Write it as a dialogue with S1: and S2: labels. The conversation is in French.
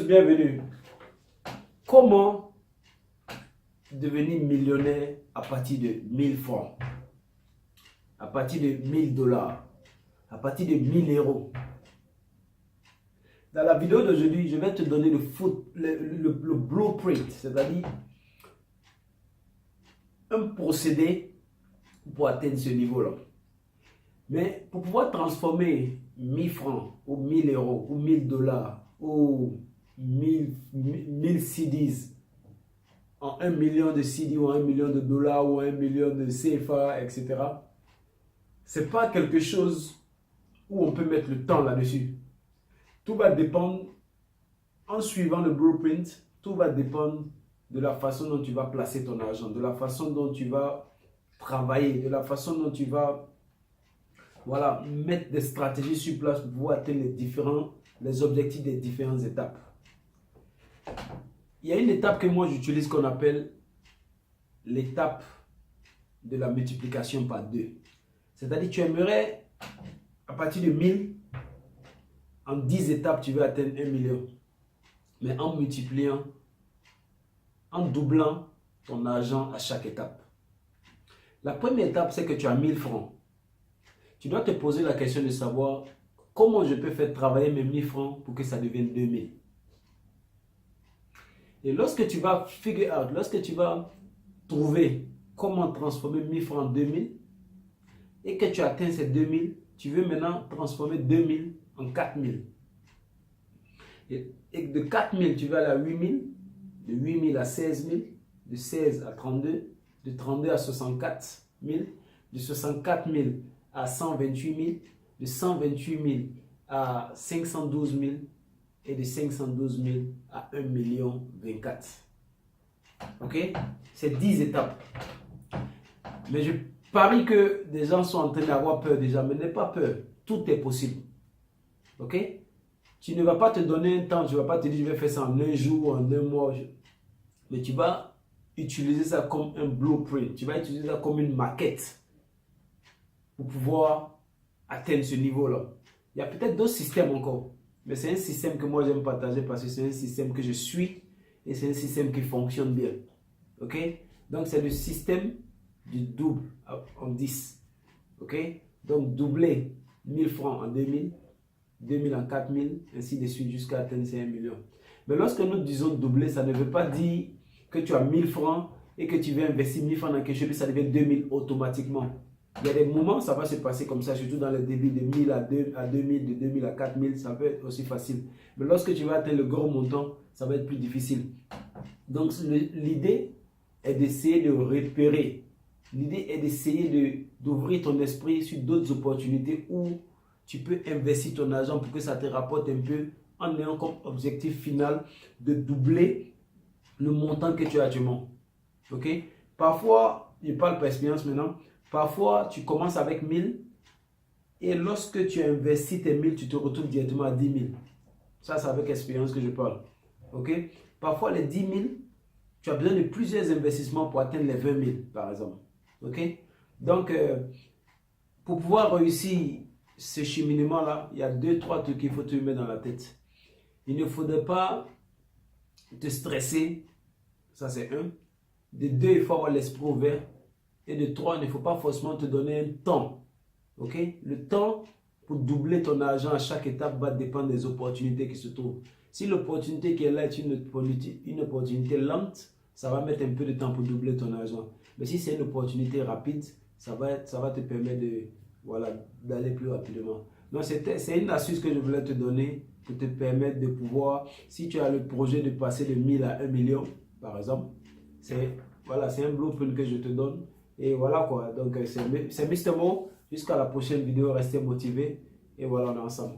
S1: bienvenue. Comment devenir millionnaire à partir de 1000 francs, à partir de 1000 dollars, à partir de 1000 euros? Dans la vidéo d'aujourd'hui, je vais te donner le blueprint, c'est-à-dire un procédé pour atteindre ce niveau-là. Mais pour pouvoir transformer 1000 francs ou 1000 euros ou 1000 dollars ou 1000 CDs en 1 million de CD ou 1 million de dollars ou 1 million de CFA, etc. C'est pas quelque chose où on peut mettre le temps là-dessus. Tout va dépendre, en suivant le blueprint, tout va dépendre de la façon dont tu vas placer ton argent, de la façon dont tu vas travailler, de la façon dont tu vas mettre des stratégies sur place pour pouvoir atteindre les objectifs des différentes étapes. Il y a une étape que moi j'utilise qu'on appelle l'étape de la multiplication par 2. C'est-à-dire tu aimerais, à partir de 1000, en 10 étapes, tu veux atteindre 1 million. Mais en multipliant, en doublant ton argent à chaque étape. La première étape, c'est que tu as 1000 francs. Tu dois te poser la question de savoir comment je peux faire travailler mes 1000 francs pour que ça devienne 2000. Et lorsque tu vas lorsque tu vas trouver comment transformer 1000 francs en 2000 et que tu atteins ces 2000, tu veux maintenant transformer 2000 en 4000. Et de 4000, tu vas aller à 8000, de 8000 à 16000, de 16 à 32, de 32 à 64 000, de 64 000 à 128 000, de 128 000 à 512 000 et de 512 000 à 1 million 24. Ok? C'est 10 étapes. Mais je parie que des gens sont en train d'avoir peur déjà, mais n'aie pas peur. Tout est possible. Ok? Tu ne vas pas te donner un temps, tu ne vas pas te dire je vais faire ça en un jour, en un mois. Mais tu vas utiliser ça comme un blueprint. Tu vas utiliser ça comme une maquette pour pouvoir atteindre ce niveau-là. Il y a peut-être d'autres systèmes encore. Mais c'est un système que moi j'aime partager parce que c'est un système que je suis et c'est un système qui fonctionne bien. Ok? Donc c'est le système du double en 10. Ok? Donc doubler 1000 francs en 2000, 2000 en 4000, ainsi de suite jusqu'à atteindre 1 million. Mais lorsque nous disons doubler, ça ne veut pas dire que tu as 1000 francs et que tu veux investir 1000 francs dans quelque chose et ça devient 2000 automatiquement. Il y a des moments, ça va se passer comme ça, surtout dans les débuts de 1000 à 2000, de 2000 à 4000, ça peut être aussi facile. Mais lorsque tu vas atteindre le gros montant, ça va être plus difficile. Donc l'idée est d'essayer de repérer. L'idée est d'essayer d'ouvrir ton esprit sur d'autres opportunités où tu peux investir ton argent pour que ça te rapporte un peu en ayant comme objectif final de doubler le montant que tu as actuellement. Ok? Parfois, je parle par expérience maintenant, parfois tu commences avec 1000 et lorsque tu investis tes 1000, tu te retrouves directement à 10 000. Ça, c'est avec expérience que je parle. Ok? Parfois, les 10 000, tu as besoin de plusieurs investissements pour atteindre les 20 000, par exemple. Ok? Donc, pour pouvoir réussir ce cheminement-là, il y a 2-3 trucs qu'il faut te mettre dans la tête. Il ne faudrait pas te stresser, ça c'est 1. De 2, il faut avoir l'esprit ouvert. Et de 3, il ne faut pas forcément te donner un temps. Ok? Le temps pour doubler ton argent à chaque étape va dépendre des opportunités qui se trouvent. Si l'opportunité qui est là est une opportunité lente, ça va mettre un peu de temps pour doubler ton argent. Mais si c'est une opportunité rapide, ça va te permettre d'aller plus rapidement. Donc c'est une astuce que je voulais te donner pour te permettre de pouvoir, si tu as le projet de passer de 1000 à 1 million, par exemple, c'est un blueprint que je te donne. Et voilà quoi, donc c'est Mr. Mo. Jusqu'à la prochaine vidéo, restez motivés. Et voilà, on est ensemble.